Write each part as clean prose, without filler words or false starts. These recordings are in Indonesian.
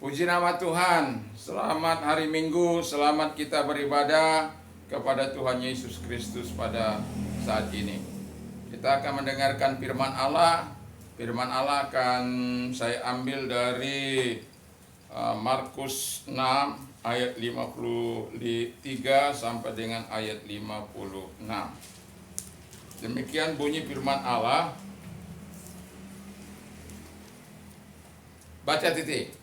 Puji nama Tuhan, selamat hari Minggu, selamat kita beribadah kepada Tuhan Yesus Kristus pada saat ini. Kita akan mendengarkan firman Allah. Firman Allah akan saya ambil dari Markus 6 ayat 53 sampai dengan ayat 56. Demikian bunyi firman Allah. Baca titik.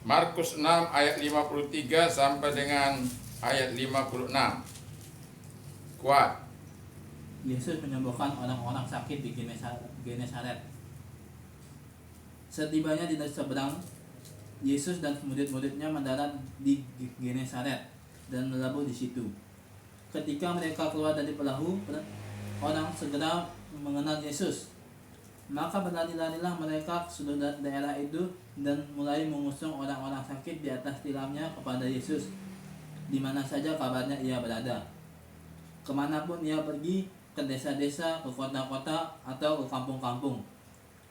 Markus 6 ayat 53 sampai dengan ayat 56. Kuat. Yesus menyembuhkan orang-orang sakit di Genesaret. Setibanya di seberang, Yesus dan murid-muridnya mendarat di Genesaret dan berlabuh di situ. Ketika mereka keluar dari perahu, orang segera mengenal Yesus. Maka berlari-larilah mereka ke seluruh daerah itu dan mulai mengusung orang-orang sakit di atas tilamnya kepada Yesus, di mana saja kabarnya ia berada. Kemanapun ia pergi, ke desa-desa, ke kota-kota, atau ke kampung-kampung,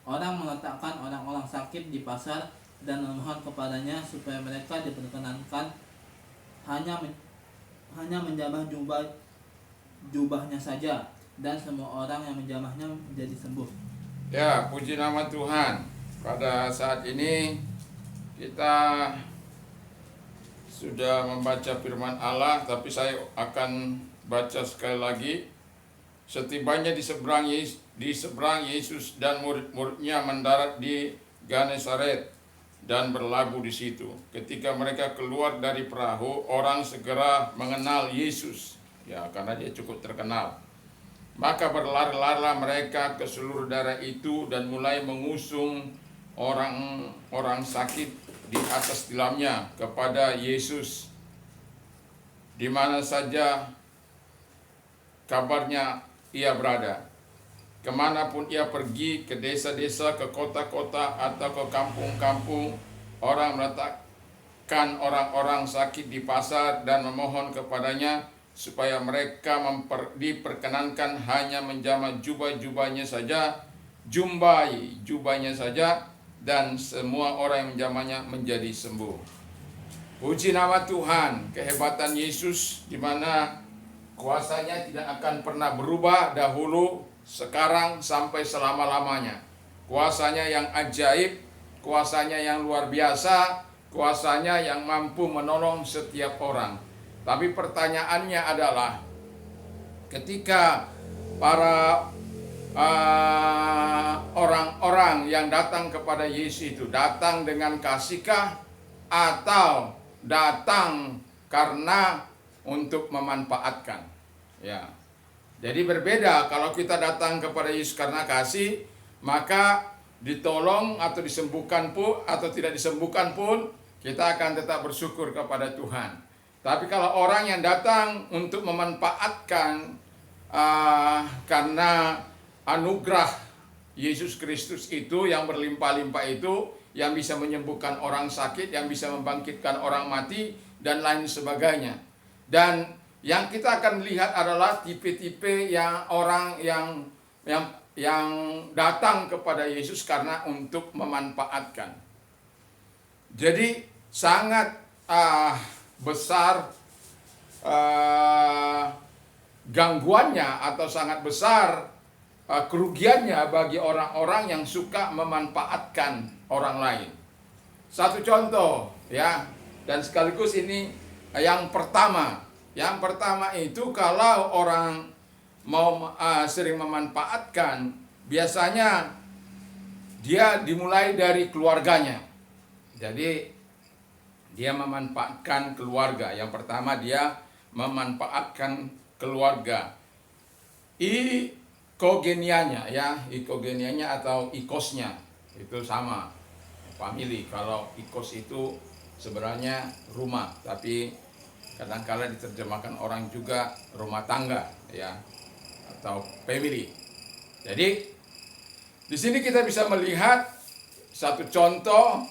orang meletakkan orang-orang sakit di pasar dan memohon kepadanya supaya mereka diperkenankan hanya menjamah jubahnya saja, dan semua orang yang menjamahnya menjadi sembuh. Ya, puji nama Tuhan. Pada saat ini kita sudah membaca firman Allah, tapi saya akan baca sekali lagi. Setibanya di seberang Yesus dan murid-muridnya mendarat di Genesaret dan berlabuh di situ. Ketika mereka keluar dari perahu, orang segera mengenal Yesus. Ya, karena dia cukup terkenal. Maka berlari-larilah mereka ke seluruh daerah itu dan mulai mengusung orang-orang sakit di atas tilamnya kepada Yesus, di mana saja kabarnya ia berada. Kemanapun ia pergi, ke desa-desa, ke kota-kota, atau ke kampung-kampung, orang meletakkan orang-orang sakit di pasar dan memohon kepadanya supaya mereka diperkenankan hanya menjamah jubahnya saja, dan semua orang yang menjamahnya menjadi sembuh. Puji nama Tuhan, kehebatan Yesus di mana kuasanya tidak akan pernah berubah dahulu, sekarang, sampai selama-lamanya. Kuasanya yang ajaib, kuasanya yang luar biasa, kuasanya yang mampu menolong setiap orang. Tapi pertanyaannya adalah, ketika para orang-orang yang datang kepada Yesus itu datang dengan kasihkah atau datang karena untuk memanfaatkan? Ya. Jadi berbeda. Kalau kita datang kepada Yesus karena kasih, maka ditolong atau disembuhkan pun atau tidak disembuhkan pun, kita akan tetap bersyukur kepada Tuhan. Tapi kalau orang yang datang untuk memanfaatkan karena anugerah Yesus Kristus itu yang berlimpah-limpah itu, yang bisa menyembuhkan orang sakit, yang bisa membangkitkan orang mati, dan lain sebagainya. Dan yang kita akan lihat adalah tipe-tipe yang orang yang datang kepada Yesus karena untuk memanfaatkan. Jadi sangat besar gangguannya atau sangat besar kerugiannya bagi orang-orang yang suka memanfaatkan orang lain. Satu contoh ya, dan sekaligus ini yang pertama. Yang pertama itu, kalau orang mau sering memanfaatkan, biasanya dia dimulai dari keluarganya. Jadi dia memanfaatkan keluarga. Yang pertama, dia memanfaatkan keluarga. Ikogenianya ya, ikogenianya atau ikosnya itu sama, family. Kalau ikos itu sebenarnya rumah, tapi kadang-kala diterjemahkan orang juga rumah tangga ya, atau family. Jadi di sini kita bisa melihat satu contoh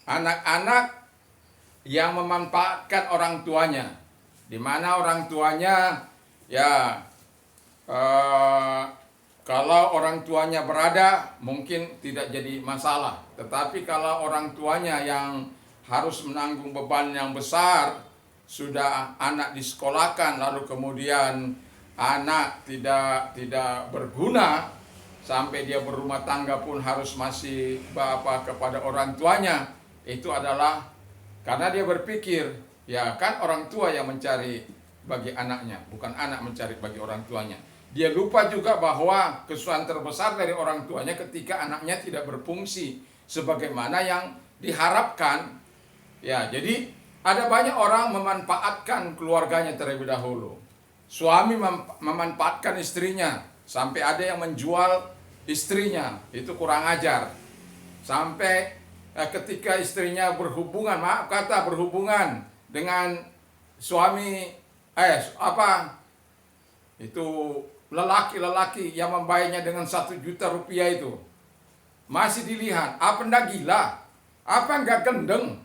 anak-anak yang memanfaatkan orang tuanya, di mana orang tuanya ya kalau orang tuanya berada, mungkin tidak jadi masalah. Tetapi kalau orang tuanya yang harus menanggung beban yang besar, sudah anak disekolahkan, lalu kemudian anak tidak berguna, sampai dia berumah tangga pun harus masih kepada orang tuanya, itu adalah karena dia berpikir, ya kan orang tua yang mencari bagi anaknya, bukan anak mencari bagi orang tuanya. Dia lupa juga bahwa kesalahan terbesar dari orang tuanya ketika anaknya tidak berfungsi sebagaimana yang diharapkan. Ya, jadi ada banyak orang memanfaatkan keluarganya terlebih dahulu. Suami memanfaatkan istrinya, sampai ada yang menjual istrinya, itu kurang ajar. Sampai ketika istrinya berhubungan dengan suami itu lelaki yang membayarnya dengan 1 juta rupiah itu, masih dilihat, apa ndak gila, apa enggak gendeng,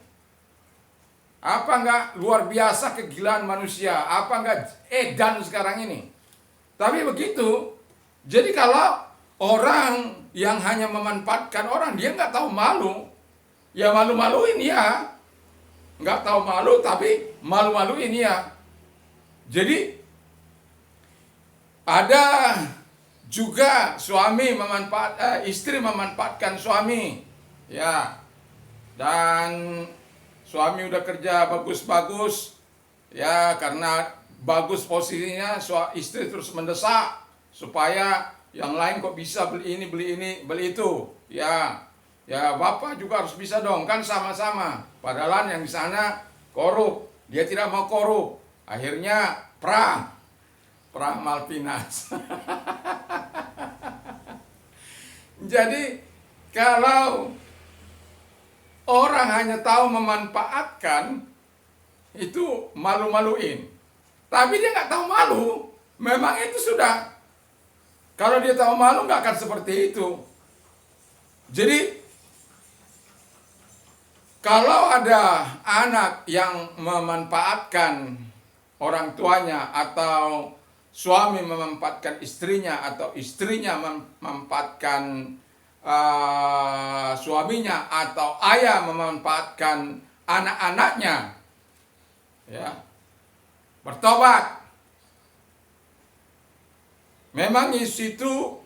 apa enggak luar biasa kegilaan manusia, apa enggak edan sekarang ini. Tapi begitu. Jadi kalau orang yang hanya memanfaatkan orang, dia nggak tahu malu, ya malu-maluin ya, nggak tahu malu tapi malu-maluin ya. Jadi ada juga istri memanfaatkan suami, ya, dan suami udah kerja bagus-bagus, ya, karena bagus posisinya, istri terus mendesak supaya yang lain kok bisa beli ini, beli itu, ya, bapak juga harus bisa dong, kan sama-sama. Padahal yang di sana korup, dia tidak mau korup, akhirnya perang Malvinas. Jadi kalau orang hanya tahu memanfaatkan, itu malu-maluin. Tapi dia nggak tahu malu. Memang itu sudah. Kalau dia tahu malu nggak akan seperti itu. Jadi kalau ada anak yang memanfaatkan orang tuanya, atau suami memanfaatkan istrinya, atau istrinya memanfaatkan suaminya, atau ayah memanfaatkan anak-anaknya, ya, bertobat. Memang Yesus itu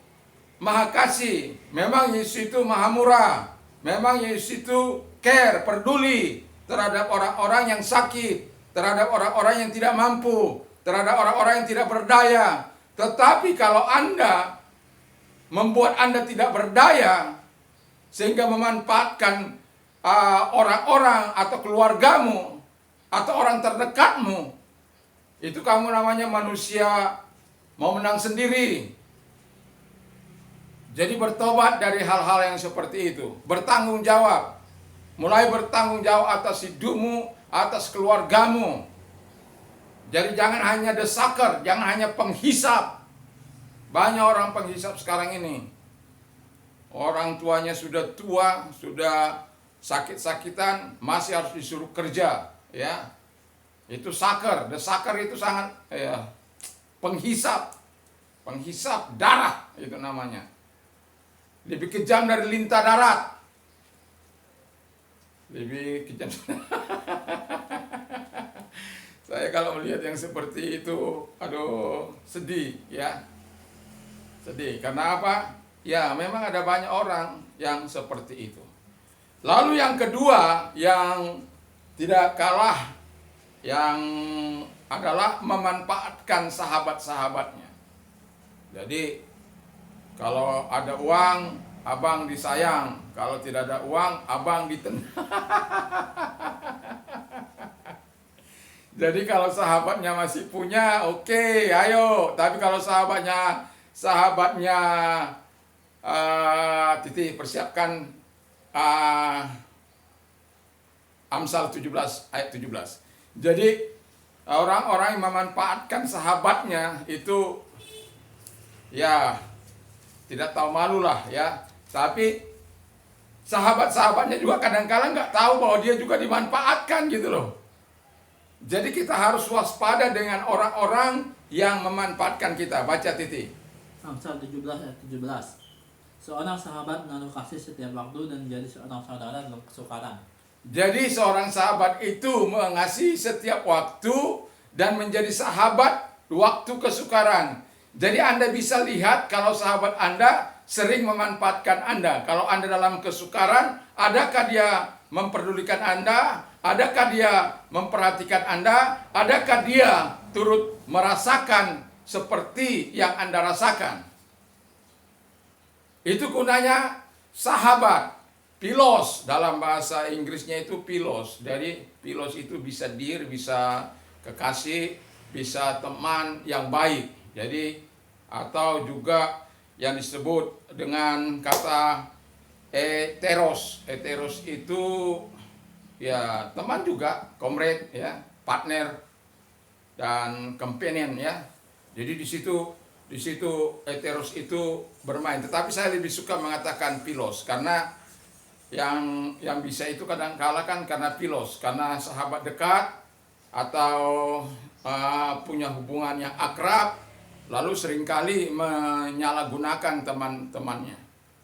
Maha Kasih, memang Yesus itu Maha Murah, memang Yesus itu care, peduli terhadap orang-orang yang sakit, terhadap orang-orang yang tidak mampu, terhadap orang-orang yang tidak berdaya. Tetapi kalau Anda membuat Anda tidak berdaya, sehingga memanfaatkan orang-orang atau keluargamu, atau orang terdekatmu, itu kamu namanya manusia mau menang sendiri. Jadi bertobat dari hal-hal yang seperti itu. Bertanggung jawab. Mulai bertanggung jawab atas hidupmu, atas keluargamu. Jadi jangan hanya desaker, jangan hanya penghisap. Banyak orang penghisap sekarang ini. Orang tuanya sudah tua, sudah sakit-sakitan, masih harus disuruh kerja, ya. Itu saker, desaker itu sangat, ya, penghisap darah itu namanya. Lebih kejam dari lintah darat. Lebih kejam. Saya kalau melihat yang seperti itu, aduh, sedih, ya. Sedih. Karena apa? Ya, memang ada banyak orang yang seperti itu. Lalu yang kedua, yang tidak kalah, yang adalah memanfaatkan sahabat-sahabatnya. Jadi, kalau ada uang, abang disayang. Kalau tidak ada uang, abang ditendang. Jadi kalau sahabatnya masih punya, oke, ayo. Tapi kalau sahabatnya Titi persiapkan Amsal 17 ayat 17. Jadi orang-orang yang memanfaatkan sahabatnya itu, ya, tidak tahu malu lah, ya. Tapi sahabat-sahabatnya juga kadang-kadang nggak tahu bahwa dia juga dimanfaatkan gitu loh. Jadi kita harus waspada dengan orang-orang yang memanfaatkan kita. Baca Titi. Amsal 17 ayat 17. Seorang sahabat menaruh kasih setiap waktu dan menjadi seorang saudara dalam kesukaran. Jadi seorang sahabat itu mengasihi setiap waktu dan menjadi sahabat waktu kesukaran. Jadi Anda bisa lihat kalau sahabat Anda sering memanfaatkan Anda. Kalau Anda dalam kesukaran, adakah dia memperdulikan Anda? Adakah dia memperhatikan Anda? Adakah dia turut merasakan seperti yang Anda rasakan? Itu gunanya sahabat, philos, dalam bahasa Inggrisnya itu philos. Dari philos itu bisa dear, bisa kekasih, bisa teman yang baik. Jadi atau juga yang disebut dengan kata eteros. Eteros itu ya teman juga, comrade ya, partner dan companion ya. Jadi di situ eteros itu bermain. Tetapi saya lebih suka mengatakan philos karena yang bisa itu kadang-kala kan karena philos, karena sahabat dekat atau punya hubungan yang akrab, lalu seringkali menyalahgunakan teman-temannya.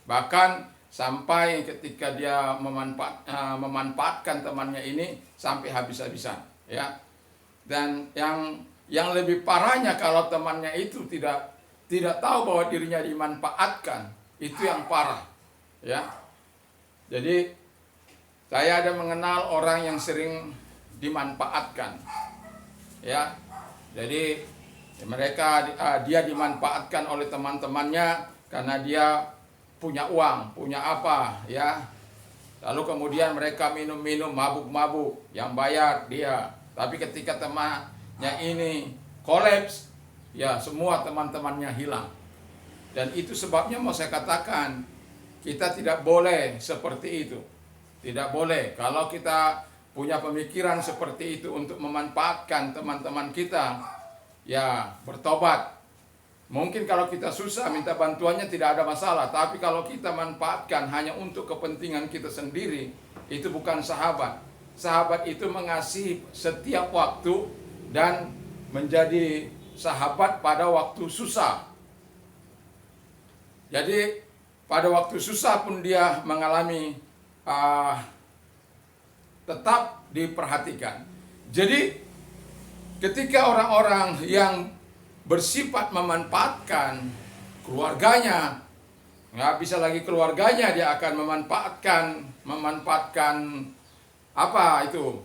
Bahkan sampai ketika dia memanfaatkan temannya ini sampai habis-habisan, ya. Dan yang lebih parahnya kalau temannya itu tidak tahu bahwa dirinya dimanfaatkan, itu yang parah, ya. Jadi saya ada mengenal orang yang sering dimanfaatkan, ya. Jadi dia dimanfaatkan oleh teman-temannya karena dia punya uang, punya apa, ya. Lalu kemudian mereka minum-minum, mabuk-mabuk, yang bayar dia. Tapi ketika temannya ini kolaps, ya semua teman-temannya hilang. Dan itu sebabnya mau saya katakan, kita tidak boleh seperti itu. Tidak boleh. Kalau kita punya pemikiran seperti itu untuk memanfaatkan teman-teman kita, ya bertobat. Mungkin kalau kita susah minta bantuannya tidak ada masalah. Tapi kalau kita manfaatkan hanya untuk kepentingan kita sendiri, itu bukan sahabat. Sahabat itu mengasihi setiap waktu dan menjadi sahabat pada waktu susah. Jadi pada waktu susah pun dia mengalami tetap diperhatikan. Jadi ketika orang-orang yang bersifat memanfaatkan keluarganya, nggak bisa lagi keluarganya, dia akan memanfaatkan apa itu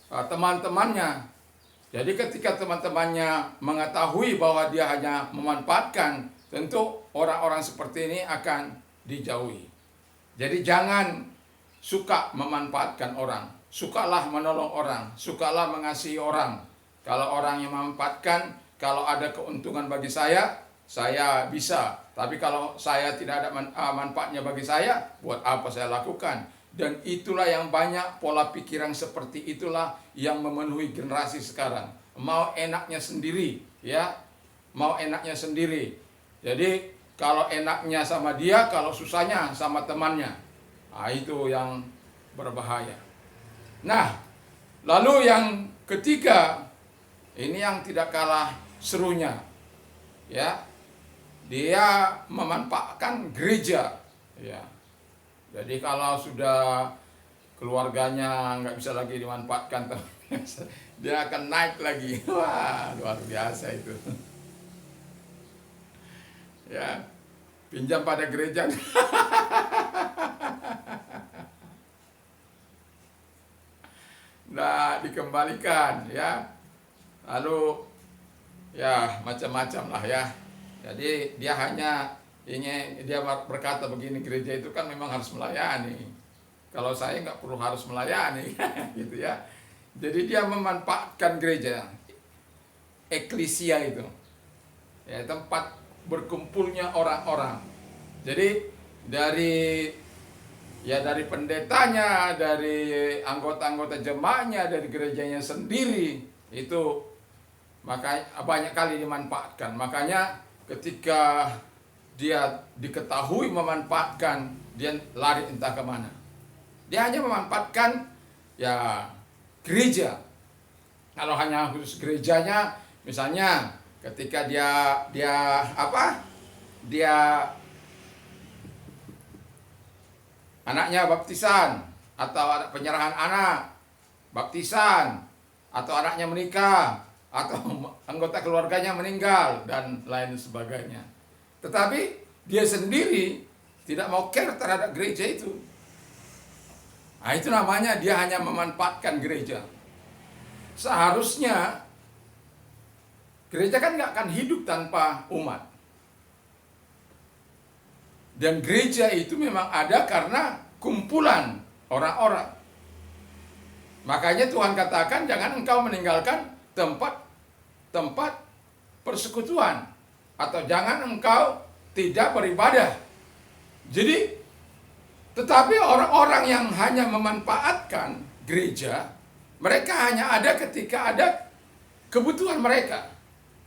teman-temannya. Jadi ketika teman-temannya mengetahui bahwa dia hanya memanfaatkan, tentu orang-orang seperti ini akan dijauhi. Jadi jangan suka memanfaatkan orang, sukalah menolong orang, sukalah mengasihi orang. Kalau orang yang memanfaatkan, kalau ada keuntungan bagi saya bisa. Tapi kalau saya tidak ada manfaatnya bagi saya, buat apa saya lakukan? Dan itulah yang banyak pola pikiran seperti itulah yang memenuhi generasi sekarang. Mau enaknya sendiri, ya. Mau enaknya sendiri. Jadi kalau enaknya sama dia, kalau susahnya sama temannya. Nah, itu yang berbahaya. Nah, lalu yang ketiga, ini yang tidak kalah serunya, ya. Dia memanfaatkan gereja, ya. Jadi kalau sudah keluarganya nggak bisa lagi dimanfaatkan, dia akan naik lagi. Wah, luar biasa itu. Ya, pinjam pada gereja. Nah, dikembalikan, ya. Lalu ya macam-macam lah, ya. Jadi dia berkata begini, gereja itu kan memang harus melayani. Kalau saya nggak perlu harus melayani, gitu ya. Jadi dia memanfaatkan gereja, eklesia itu, ya, tempat berkumpulnya orang-orang. Jadi dari pendetanya, dari anggota-anggota jemaahnya, dari gerejanya sendiri, itu makanya banyak kali dimanfaatkan. Makanya ketika dia diketahui memanfaatkan, dia lari entah kemana. Dia hanya memanfaatkan ya gereja. Kalau hanya khusus gerejanya, misalnya ketika dia dia anaknya baptisan, atau ada penyerahan anak, baptisan, atau anaknya menikah, atau anggota keluarganya meninggal, dan lain sebagainya. Tetapi dia sendiri tidak mau care terhadap gereja itu. Nah, itu namanya dia hanya memanfaatkan gereja. Seharusnya gereja kan nggak akan hidup tanpa umat. Dan gereja itu memang ada karena kumpulan orang-orang. Makanya Tuhan katakan jangan engkau meninggalkan tempat persekutuan, atau jangan engkau tidak beribadah. Jadi, tetapi orang-orang yang hanya memanfaatkan gereja, mereka hanya ada ketika ada kebutuhan mereka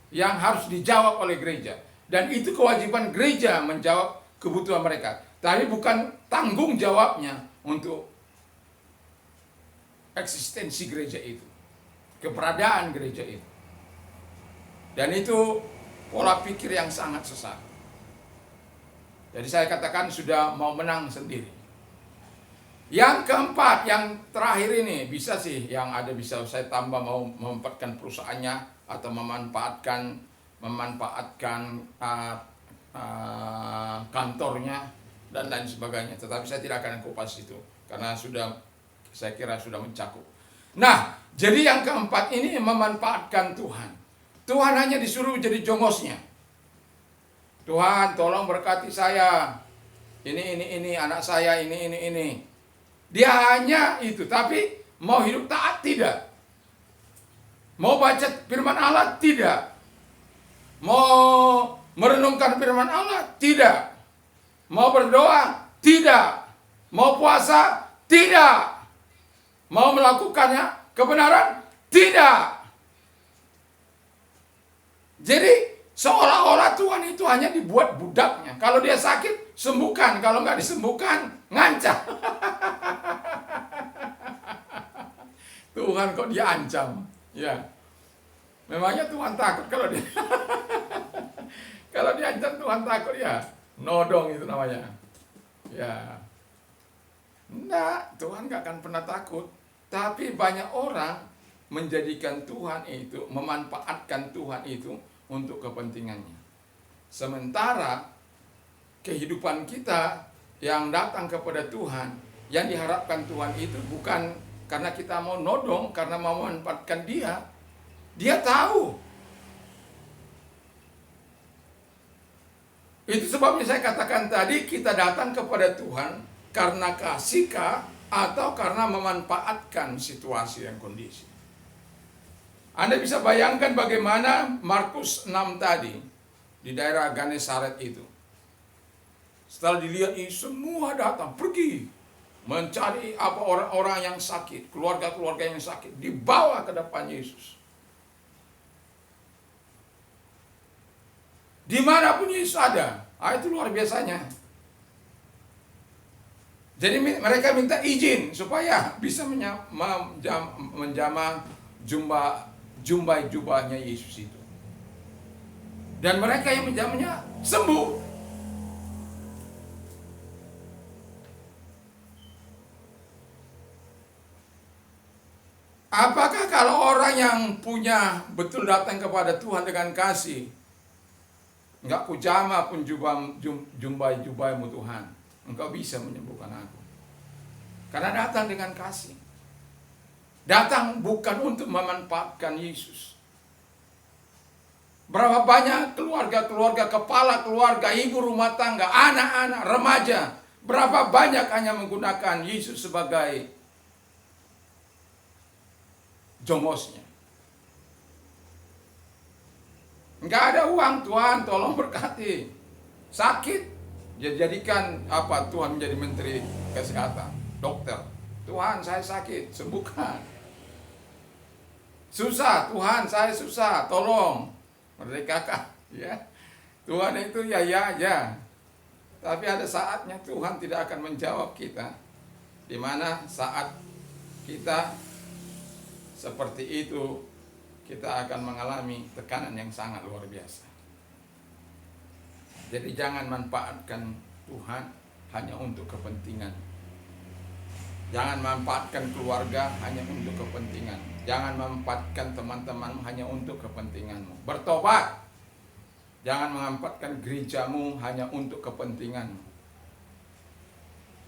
yang harus dijawab oleh gereja. Dan itu kewajiban gereja menjawab kebutuhan mereka. Tapi bukan tanggung jawabnya untuk eksistensi gereja itu, keberadaan gereja itu. Dan itu pola pikir yang sangat sesat. Jadi saya katakan sudah mau menang sendiri. Yang keempat, yang terakhir ini, bisa sih yang ada bisa saya tambah, mau memanfaatkan perusahaannya atau memanfaatkan kantornya dan lain sebagainya. Tetapi saya tidak akan kupas itu karena saya kira sudah mencakup. Nah, jadi yang keempat ini memanfaatkan Tuhan. Tuhan hanya disuruh jadi jongosnya. Tuhan, tolong berkati saya. Ini anak saya, ini. Dia hanya itu, tapi mau hidup taat tidak. Mau baca firman Allah tidak. Mau merenungkan firman Allah tidak. Mau berdoa tidak. Mau puasa tidak. Mau melakukannya kebenaran tidak. Jadi seolah-olah Tuhan itu hanya dibuat budaknya. Kalau dia sakit, sembuhkan. Kalau nggak disembuhkan, ngancam. Tuhan kok dia ancam? Ya, memangnya Tuhan takut kalau dia kalau diancam Tuhan takut ya? Nodong itu namanya. Ya, enggak, Tuhan nggak akan pernah takut. Tapi banyak orang menjadikan Tuhan itu, memanfaatkan Tuhan itu untuk kepentingannya. Sementara kehidupan kita yang datang kepada Tuhan, yang diharapkan Tuhan itu bukan karena kita mau nodong, karena mau memanfaatkan dia. Dia tahu. Itu sebabnya saya katakan tadi, kita datang kepada Tuhan karena kasih kah, atau karena memanfaatkan situasi dan kondisi. Anda bisa bayangkan bagaimana Markus 6 tadi di daerah Genesaret itu. Setelah dilihat ini semua datang, pergi mencari apa orang-orang yang sakit, keluarga-keluarga yang sakit, dibawa ke depan Yesus. Dimanapun Yesus ada, itu luar biasanya. Jadi mereka minta izin supaya bisa menjamah jubahnya Yesus itu. Dan mereka yang menjamahnya sembuh. Apakah kalau orang yang punya betul datang kepada Tuhan dengan kasih, enggak kujama pun jubahmu Tuhan, engkau bisa menyembuhkan aku. Karena datang dengan kasih. Datang bukan untuk memanfaatkan Yesus. Berapa banyak keluarga-keluarga, kepala keluarga, ibu rumah tangga, anak-anak, remaja, berapa banyak hanya menggunakan Yesus sebagai jongosnya. Enggak ada uang, Tuhan tolong berkati. Sakit, jadikan Tuhan menjadi menteri kesehatan, dokter. Tuhan saya sakit, sembuhkan. Susah, Tuhan saya susah, tolong merdekakan. Ya, Tuhan itu ya aja. Tapi ada saatnya Tuhan tidak akan menjawab kita. Di mana saat kita seperti itu, kita akan mengalami tekanan yang sangat luar biasa. Jadi jangan manfaatkan Tuhan hanya untuk kepentingan. Jangan manfaatkan keluarga hanya untuk kepentingan. Jangan manfaatkan teman-teman hanya untuk kepentinganmu. Bertobat. Jangan memanfaatkan gerejamu hanya untuk kepentinganmu.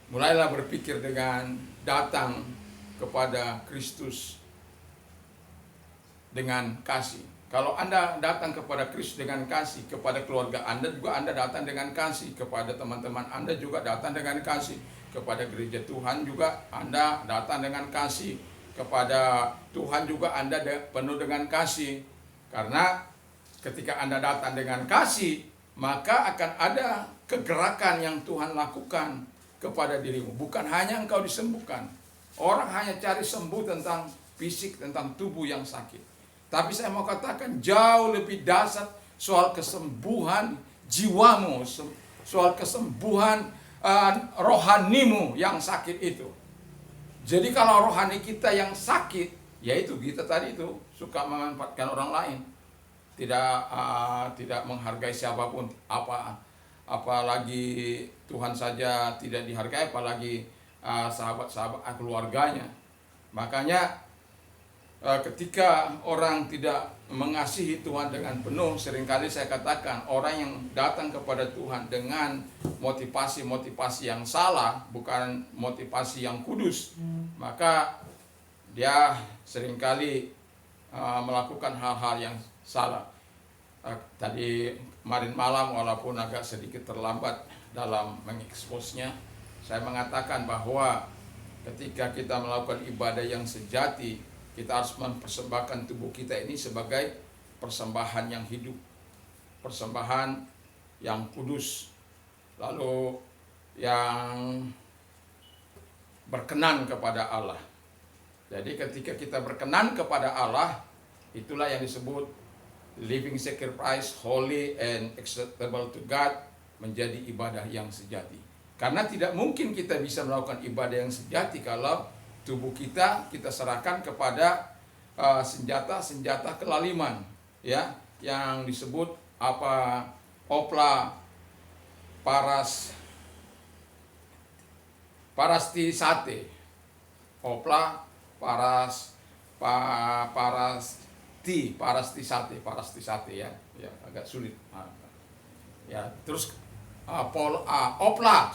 Mulailah berpikir dengan datang kepada Kristus dengan kasih. Kalau Anda datang kepada Kristus dengan kasih, kepada keluarga Anda juga Anda datang dengan kasih, kepada teman-teman Anda juga datang dengan kasih, kepada gereja Tuhan juga Anda datang dengan kasih, kepada Tuhan juga Anda penuh dengan kasih. Karena ketika Anda datang dengan kasih, maka akan ada kegerakan yang Tuhan lakukan kepada dirimu. Bukan hanya engkau disembuhkan. Orang hanya cari sembuh tentang fisik, tentang tubuh yang sakit. Tapi saya mau katakan jauh lebih dasar soal kesembuhan jiwamu, soal kesembuhan rohanimu yang sakit itu. Jadi kalau rohani kita yang sakit, yaitu kita tadi itu suka memanfaatkan orang lain, tidak menghargai siapapun, apalagi Tuhan saja tidak dihargai, apalagi sahabat-sahabat keluarganya. Makanya ketika orang tidak mengasihi Tuhan dengan penuh, seringkali saya katakan orang yang datang kepada Tuhan dengan motivasi-motivasi yang salah, bukan motivasi yang kudus, maka dia seringkali melakukan hal-hal yang salah. Tadi kemarin malam, walaupun agak sedikit terlambat dalam mengeksposnya, saya mengatakan bahwa ketika kita melakukan ibadah yang sejati, kita harus mempersembahkan tubuh kita ini sebagai persembahan yang hidup, persembahan yang kudus, lalu yang berkenan kepada Allah. Jadi ketika kita berkenan kepada Allah, itulah yang disebut living sacrifice, holy and acceptable to God, menjadi ibadah yang sejati. Karena tidak mungkin kita bisa melakukan ibadah yang sejati kalau tubuh kita serahkan kepada senjata-senjata kelaliman, ya, yang disebut opla parastisate, opla parastisate ya agak sulit ya. Terus opla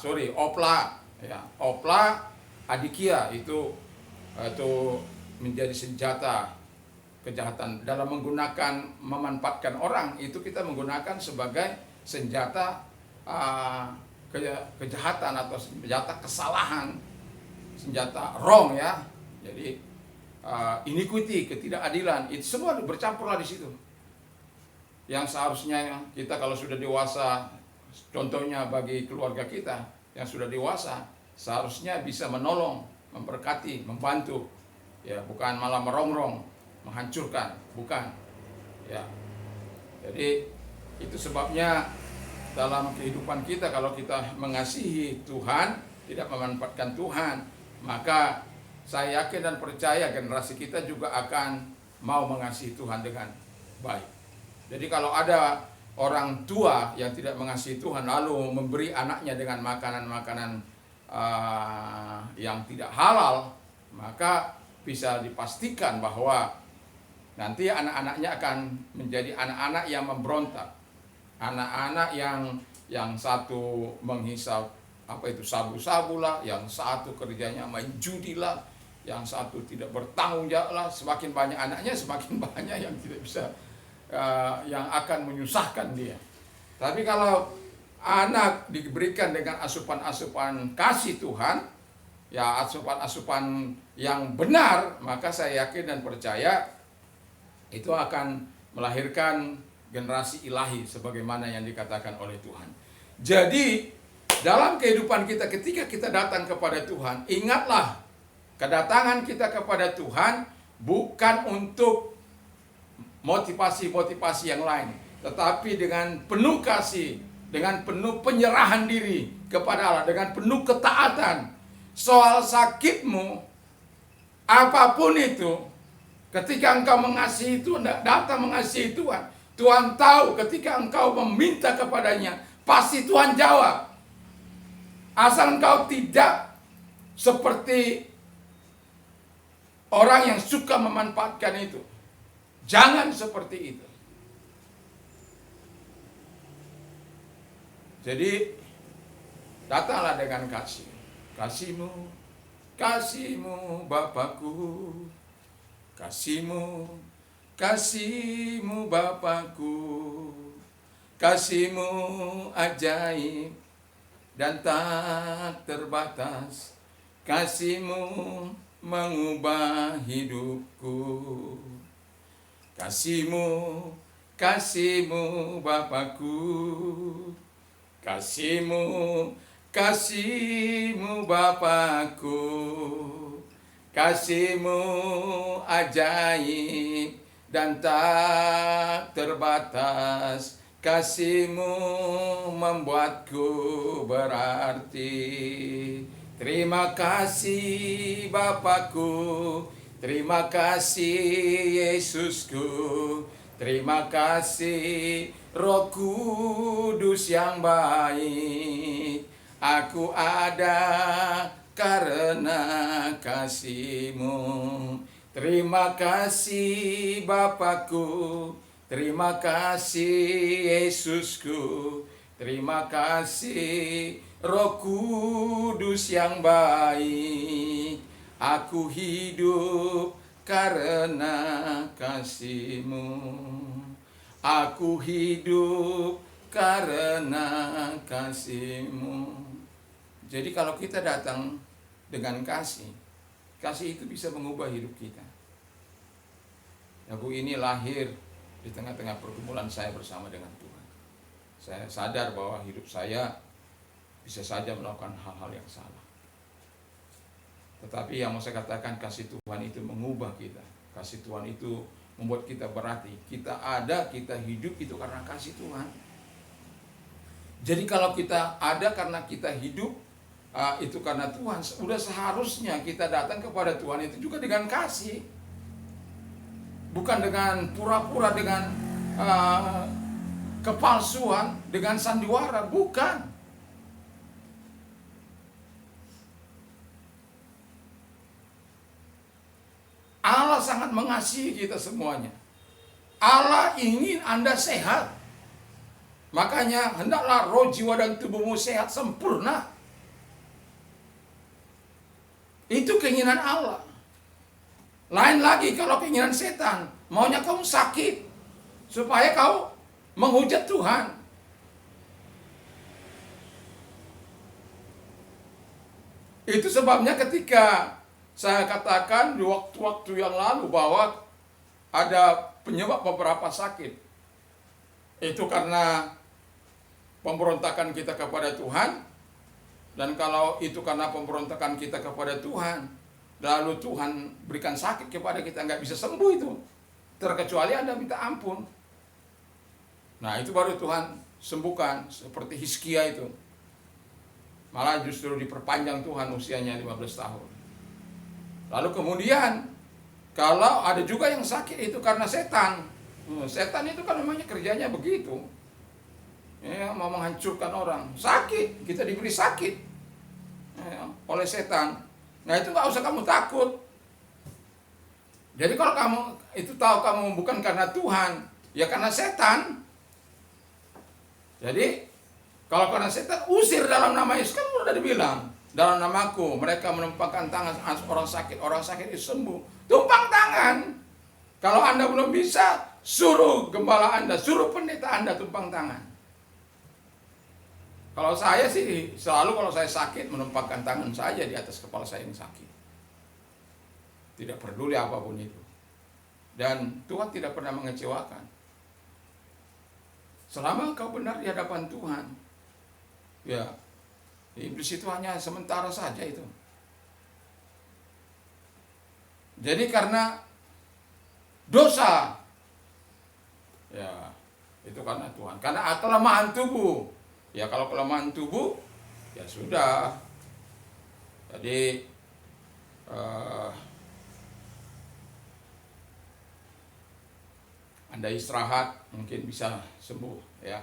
adikia itu menjadi senjata kejahatan. Dalam memanfaatkan orang, itu kita menggunakan sebagai senjata kejahatan atau senjata kesalahan, senjata wrong ya. Jadi iniquity, ketidakadilan, itu semua bercampurlah di situ. Yang seharusnya kita kalau sudah dewasa, contohnya bagi keluarga kita yang sudah dewasa, seharusnya bisa menolong, memberkati, membantu, ya, bukan malah merongrong, menghancurkan, bukan, ya. Jadi itu sebabnya dalam kehidupan kita, kalau kita mengasihi Tuhan, tidak memanfaatkan Tuhan, maka saya yakin dan percaya generasi kita juga akan mau mengasihi Tuhan dengan baik. Jadi kalau ada orang tua yang tidak mengasihi Tuhan lalu memberi anaknya dengan makanan-makanan yang tidak halal, maka bisa dipastikan bahwa nanti anak-anaknya akan menjadi anak-anak yang memberontak, anak-anak yang satu menghisap sabu-sabu lah, yang satu kerjanya main judi lah, yang satu tidak bertanggung jawab lah. Semakin banyak anaknya, semakin banyak yang tidak bisa, yang akan menyusahkan dia. Tapi kalau anak diberikan dengan asupan-asupan kasih Tuhan, ya, asupan-asupan yang benar, maka saya yakin dan percaya itu akan melahirkan generasi ilahi sebagaimana yang dikatakan oleh Tuhan. Jadi dalam kehidupan kita, ketika kita datang kepada Tuhan, ingatlah kedatangan kita kepada Tuhan bukan untuk motivasi-motivasi yang lain, tetapi dengan penuh kasih, dengan penuh penyerahan diri kepada Allah, dengan penuh ketaatan. Soal sakitmu, apapun itu, ketika engkau mengasihi Tuhan, datang mengasihi Tuhan, Tuhan tahu ketika engkau meminta kepadanya, pasti Tuhan jawab. Asal engkau tidak seperti orang yang suka memanfaatkan itu. Jangan seperti itu. Jadi datanglah dengan kasih. Kasihmu, kasihmu Bapakku. Kasihmu, kasihmu Bapakku. Kasihmu ajaib dan tak terbatas. Kasihmu mengubah hidupku. Kasihmu, kasihmu Bapakku. Kasihmu, kasihmu Bapakku. Kasihmu ajaib dan tak terbatas. Kasihmu membuatku berarti. Terima kasih Bapakku, terima kasih Yesusku, terima kasih Roh Kudus yang baik. Aku ada karena kasih-Mu. Terima kasih Bapakku, terima kasih Yesusku, terima kasih Roh Kudus yang baik. Aku hidup karena kasih-Mu. Aku hidup karena kasih-Mu. Jadi kalau kita datang dengan kasih, kasih itu bisa mengubah hidup kita. Ya Bu, ini lahir di tengah-tengah pergumulan saya bersama dengan Tuhan. Saya sadar bahwa hidup saya bisa saja melakukan hal-hal yang salah. Tetapi yang mau saya katakan, kasih Tuhan itu mengubah kita. Kasih Tuhan itu membuat kita berarti. Kita ada, kita hidup itu karena kasih Tuhan. Jadi kalau kita ada karena kita hidup, itu karena Tuhan. Udah seharusnya kita datang kepada Tuhan itu juga dengan kasih. Bukan dengan pura-pura, dengan kepalsuan, dengan sandiwara. Bukan. Allah sangat mengasihi kita semuanya. Allah ingin Anda sehat. Makanya hendaklah roh, jiwa, dan tubuhmu sehat sempurna. Itu keinginan Allah. Lain lagi kalau keinginan setan. Maunya kamu sakit supaya kau menghujat Tuhan. Itu sebabnya ketika saya katakan di waktu-waktu yang lalu bahwa ada penyebab beberapa sakit. Itu karena pemberontakan kita kepada Tuhan. Dan kalau itu karena pemberontakan kita kepada Tuhan, lalu Tuhan berikan sakit kepada kita, nggak bisa sembuh itu. Terkecuali Anda minta ampun. Nah itu baru Tuhan sembuhkan, seperti Hizkia itu. Malah justru diperpanjang Tuhan usianya 15 tahun. Lalu kemudian, kalau ada juga yang sakit itu karena setan. Setan itu kan namanya kerjanya begitu. Ya, mau menghancurkan orang. Sakit, kita diberi sakit ya, oleh setan. Nah itu nggak usah kamu takut. Jadi kalau kamu itu tahu kamu bukan karena Tuhan, ya karena setan. Jadi kalau karena setan, usir dalam nama Yesus. Kan udah dibilang, dalam namaku mereka menumpangkan tangan orang sakit itu sembuh. Tumpang tangan. Kalau Anda belum bisa, suruh gembala Anda, suruh pendeta Anda tumpang tangan. Kalau saya sih selalu kalau saya sakit menumpangkan tangan saja di atas kepala saya yang sakit. Tidak peduli apapun itu. Dan Tuhan tidak pernah mengecewakan. Selama engkau benar di hadapan Tuhan, ya iblis itu hanya sementara saja itu. Jadi karena dosa, ya itu karena Tuhan. Karena kelemahan tubuh. Ya kalau kelemahan tubuh, ya sudah. Jadi Anda istirahat mungkin bisa sembuh ya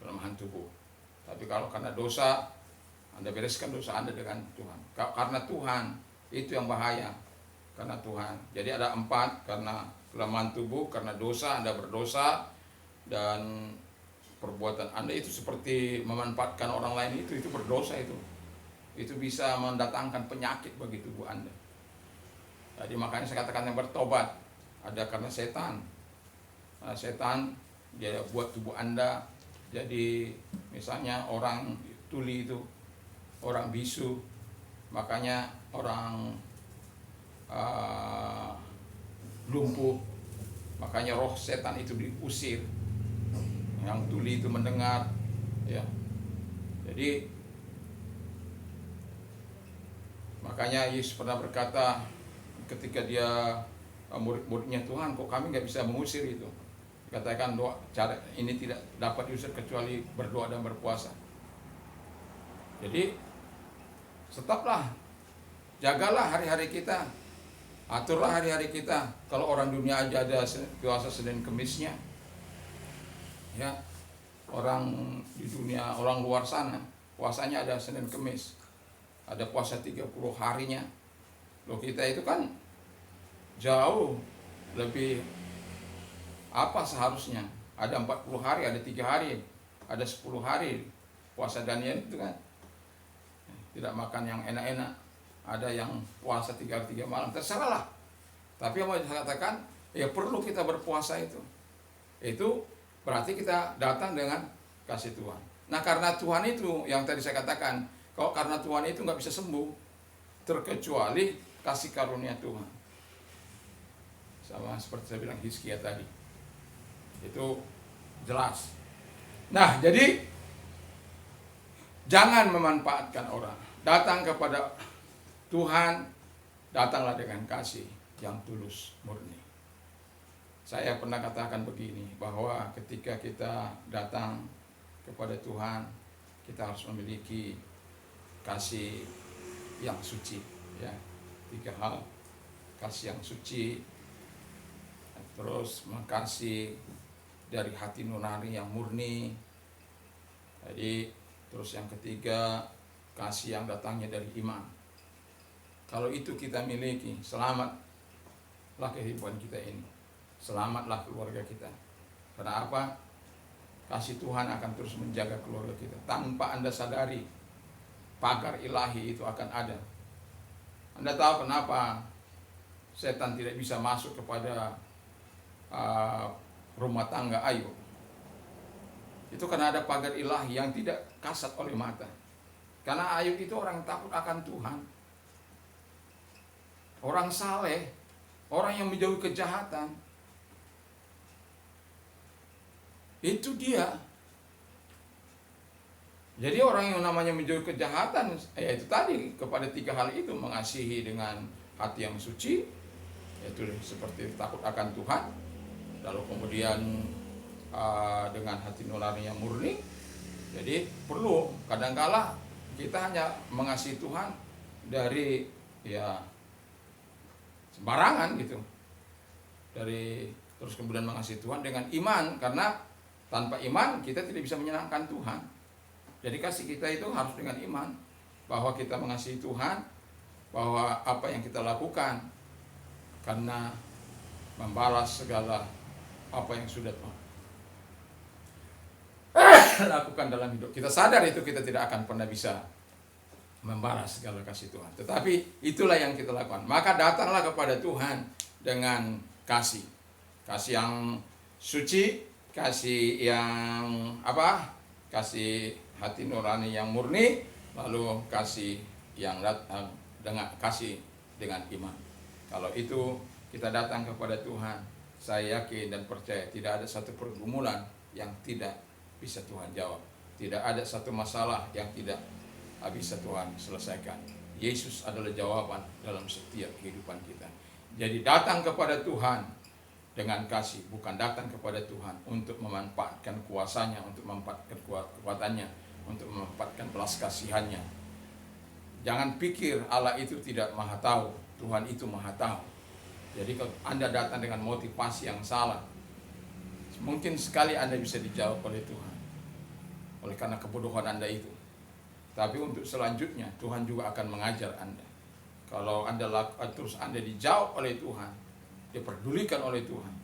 kelemahan tubuh. Tapi kalau karena dosa, Anda bereskan dosa Anda dengan Tuhan. Karena Tuhan, itu yang bahaya. Karena Tuhan. Jadi ada 4, karena kelemahan tubuh, karena dosa, Anda berdosa, dan perbuatan Anda itu seperti memanfaatkan orang lain, itu berdosa itu. Itu bisa mendatangkan penyakit bagi tubuh Anda. Jadi makanya saya katakan yang bertobat, ada karena setan. Nah, setan dia buat tubuh Anda jadi misalnya orang tuli itu, orang bisu, makanya orang lumpuh, makanya roh setan itu diusir. Yang tuli itu mendengar, ya. Jadi makanya Yesus pernah berkata ketika dia murid-muridnya, Tuhan kok kami nggak bisa mengusir itu. Dikatakan doa cara ini tidak dapat diusir kecuali berdoa dan berpuasa. Jadi tetaplah jagalah hari-hari kita, aturlah hari-hari kita. Kalau orang dunia aja ada puasa Senin Kemisnya, ya, orang di dunia, orang luar sana puasanya ada Senin Kemis, ada puasa 30 harinya. Loh, kita itu kan jauh lebih apa seharusnya, ada 40 hari, ada 3 hari, ada 10 hari puasa Daniel itu kan, tidak makan yang enak-enak, ada yang puasa 3 hari 3 malam, terserah lah. Tapi yang mau saya katakan, ya perlu kita berpuasa itu berarti kita datang dengan kasih Tuhan. Nah karena Tuhan itu yang tadi saya katakan, kalau karena Tuhan itu nggak bisa sembuh terkecuali kasih karunia Tuhan. Sama seperti saya bilang Hizkia tadi, itu jelas. Nah jadi jangan memanfaatkan orang, datang kepada Tuhan, datanglah dengan kasih yang tulus murni. Saya pernah katakan begini, bahwa ketika kita datang kepada Tuhan, kita harus memiliki kasih yang suci, ya. 3 hal: kasih yang suci, terus mengasihi dari hati nurani yang murni. Jadi terus yang ketiga, kasih yang datangnya dari iman. Kalau itu kita miliki, selamatlah kehidupan kita ini, selamatlah keluarga kita. Karena apa? Kasih Tuhan akan terus menjaga keluarga kita. Tanpa Anda sadari, pagar ilahi itu akan ada. Anda tahu kenapa setan tidak bisa masuk kepada rumah tangga Ayub? Itu karena ada pagar ilahi yang tidak kasat oleh mata. Karena Ayub itu orang yang takut akan Tuhan, orang saleh, orang yang menjauhi kejahatan. Itu dia. Jadi orang yang namanya menjauhi kejahatan, itu tadi, kepada 3 hal itu, mengasihi dengan hati yang suci, yaitu seperti takut akan Tuhan, lalu kemudian dengan hati nurani yang murni. Jadi perlu, kadangkala kita hanya mengasihi Tuhan dari ya sembarangan gitu, dari terus kemudian mengasihi Tuhan dengan iman, karena tanpa iman kita tidak bisa menyenangkan Tuhan. Jadi kasih kita itu harus dengan iman, bahwa kita mengasihi Tuhan, bahwa apa yang kita lakukan karena membalas segala apa yang sudah Tuhan lakukan dalam hidup. Kita sadar itu, kita tidak akan pernah bisa membalas segala kasih Tuhan. Tetapi itulah yang kita lakukan. Maka datanglah kepada Tuhan dengan kasih. Kasih yang suci, kasih yang apa? Kasih hati nurani yang murni, lalu kasih yang dengan iman. Kalau itu kita datang kepada Tuhan, saya yakin dan percaya tidak ada satu pergumulan yang tidak bisa Tuhan jawab. Tidak ada satu masalah yang tidak bisa Tuhan selesaikan. Yesus adalah jawaban dalam setiap kehidupan kita. Jadi datang kepada Tuhan dengan kasih, bukan datang kepada Tuhan untuk memanfaatkan kuasanya, untuk memanfaatkan kekuatannya, untuk memanfaatkan belas kasihannya. Jangan pikir Allah itu tidak maha tahu, Tuhan itu maha tahu. Jadi kalau Anda datang dengan motivasi yang salah, mungkin sekali Anda bisa dijawab oleh Tuhan. oleh karena kebodohan Anda itu. Tapi untuk selanjutnya Tuhan juga akan mengajar Anda. Kalau Anda terus Anda dijauh oleh Tuhan, diperdulikan oleh Tuhan,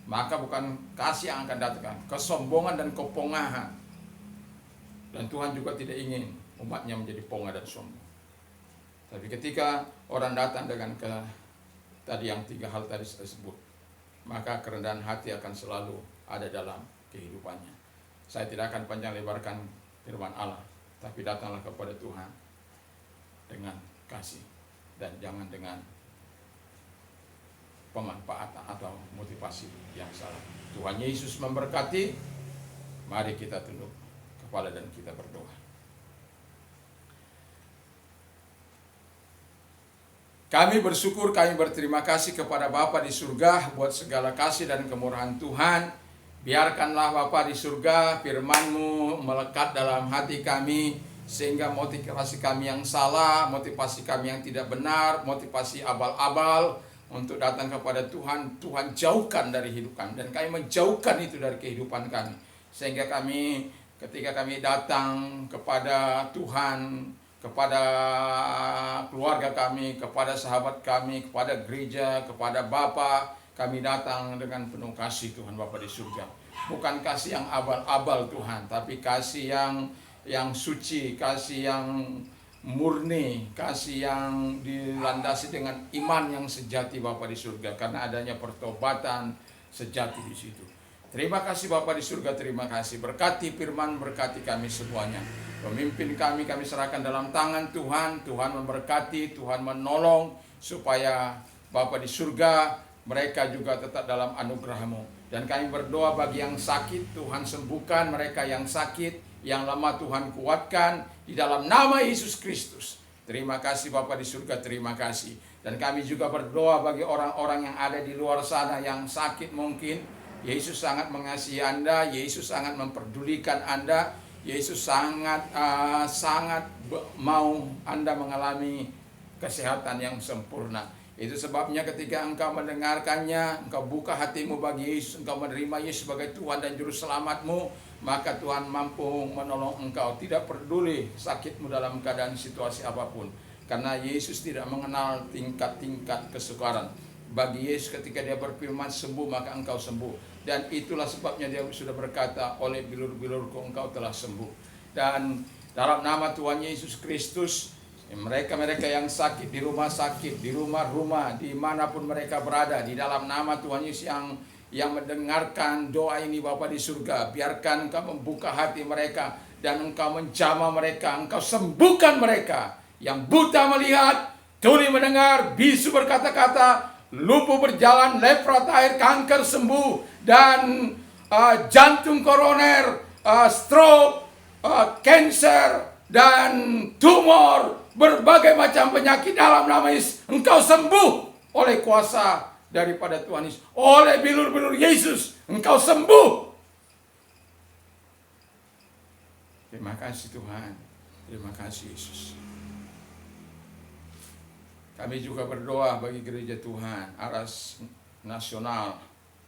maka bukan kasih yang akan datang, kesombongan dan kepongahan. Dan Tuhan juga tidak ingin umatnya menjadi pongah dan sombong. Tapi ketika orang datang dengan tadi yang 3 hal tadi saya sebut, maka kerendahan hati akan selalu ada dalam kehidupannya. Saya tidak akan panjang lebarkan firman Allah, tapi datanglah kepada Tuhan dengan kasih dan jangan dengan pemanfaatan atau motivasi yang salah. Tuhan Yesus memberkati. Mari kita tunduk kepala dan kita berdoa. Kami bersyukur, kami berterima kasih kepada Bapa di surga buat segala kasih dan kemurahan Tuhan. Biarkanlah Bapa di surga firman-Mu melekat dalam hati kami, sehingga motivasi kami yang salah, motivasi kami yang tidak benar, motivasi abal-abal untuk datang kepada Tuhan, Tuhan jauhkan dari hidup kami. Dan kami menjauhkan itu dari kehidupan kami, sehingga kami ketika kami datang kepada Tuhan, kepada keluarga kami, kepada sahabat kami, kepada gereja, kepada Bapa, kami datang dengan penuh kasih Tuhan Bapa di surga. Bukan kasih yang abal-abal Tuhan, tapi kasih yang suci, kasih yang murni, kasih yang dilandasi dengan iman yang sejati Bapa di surga, karena adanya pertobatan sejati di situ. Terima kasih Bapa di surga, terima kasih. Berkati firman, berkati kami semuanya. Pemimpin kami serahkan dalam tangan Tuhan. Tuhan memberkati, Tuhan menolong, supaya Bapa di surga mereka juga tetap dalam anugerah-Mu. Dan kami berdoa bagi yang sakit, Tuhan sembuhkan mereka yang sakit, yang lemah Tuhan kuatkan, di dalam nama Yesus Kristus. Terima kasih Bapa di surga, terima kasih. Dan kami juga berdoa bagi orang-orang yang ada di luar sana yang sakit mungkin. Yesus sangat mengasihi Anda, Yesus sangat memperdulikan Anda, Yesus sangat mau Anda mengalami kesehatan yang sempurna. Itu sebabnya ketika engkau mendengarkannya, engkau buka hatimu bagi Yesus, engkau menerima Yesus sebagai Tuhan dan Juru Selamatmu, maka Tuhan mampu menolong engkau. Tidak peduli sakitmu dalam keadaan situasi apapun, karena Yesus tidak mengenal tingkat-tingkat kesukaran. Bagi Yesus ketika dia berfirman sembuh, maka engkau sembuh. Dan itulah sebabnya dia sudah berkata, oleh bilur-bilurku engkau telah sembuh. Dan dalam nama Tuhan Yesus Kristus, mereka-mereka yang sakit di rumah sakit, di rumah-rumah, dimanapun mereka berada, di dalam nama Tuhan Yesus yang mendengarkan doa ini Bapa di surga, biarkan engkau membuka hati mereka, dan engkau menjamah mereka, engkau sembuhkan mereka. Yang buta melihat, tuli mendengar, bisu berkata-kata, lumpuh berjalan, lepra air, kanker sembuh, dan jantung koroner, stroke, cancer, dan tumor, berbagai macam penyakit dalam nama Yesus, engkau sembuh oleh kuasa daripada Tuhan Yesus. Oleh bilur-bilur Yesus, engkau sembuh. Terima kasih Tuhan, terima kasih Yesus. Kami juga berdoa bagi gereja Tuhan, Aras Nasional.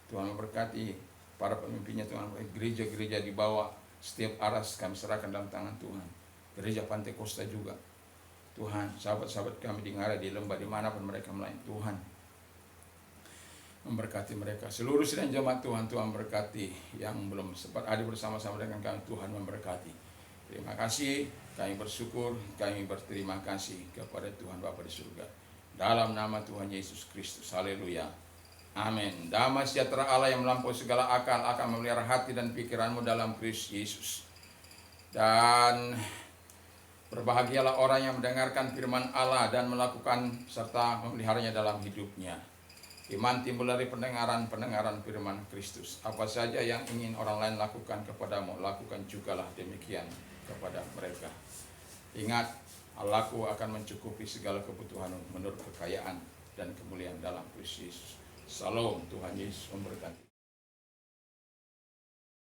Tuhan memberkati para pemimpinnya, Tuhan. Gereja-gereja di bawah setiap Aras kami serahkan dalam tangan Tuhan. Gereja Pantai Kosta juga. Tuhan, sahabat-sahabat kami di Ngara, di Lembah, dimanapun mereka melayani, Tuhan memberkati mereka. Seluruh sidang jemaat Tuhan, Tuhan berkati. Yang belum sempat hadir bersama-sama dengan kami, Tuhan memberkati. Terima kasih, kami bersyukur, kami berterima kasih kepada Tuhan Bapa di surga. Dalam nama Tuhan Yesus Kristus, haleluya, amin. Damai sejahtera Allah yang melampaui segala akal akan memelihara hati dan pikiranmu dalam Kristus Yesus. Dan berbahagialah orang yang mendengarkan firman Allah dan melakukan serta memeliharanya dalam hidupnya. Iman timbul dari pendengaran firman Kristus. Apa saja yang ingin orang lain lakukan kepadamu, lakukan jugalah demikian kepada mereka. Ingat, Allahku akan mencukupi segala kebutuhanmu menurut kekayaan dan kemuliaan dalam Kristus Yesus. Salam, Tuhan Yesus memberkati.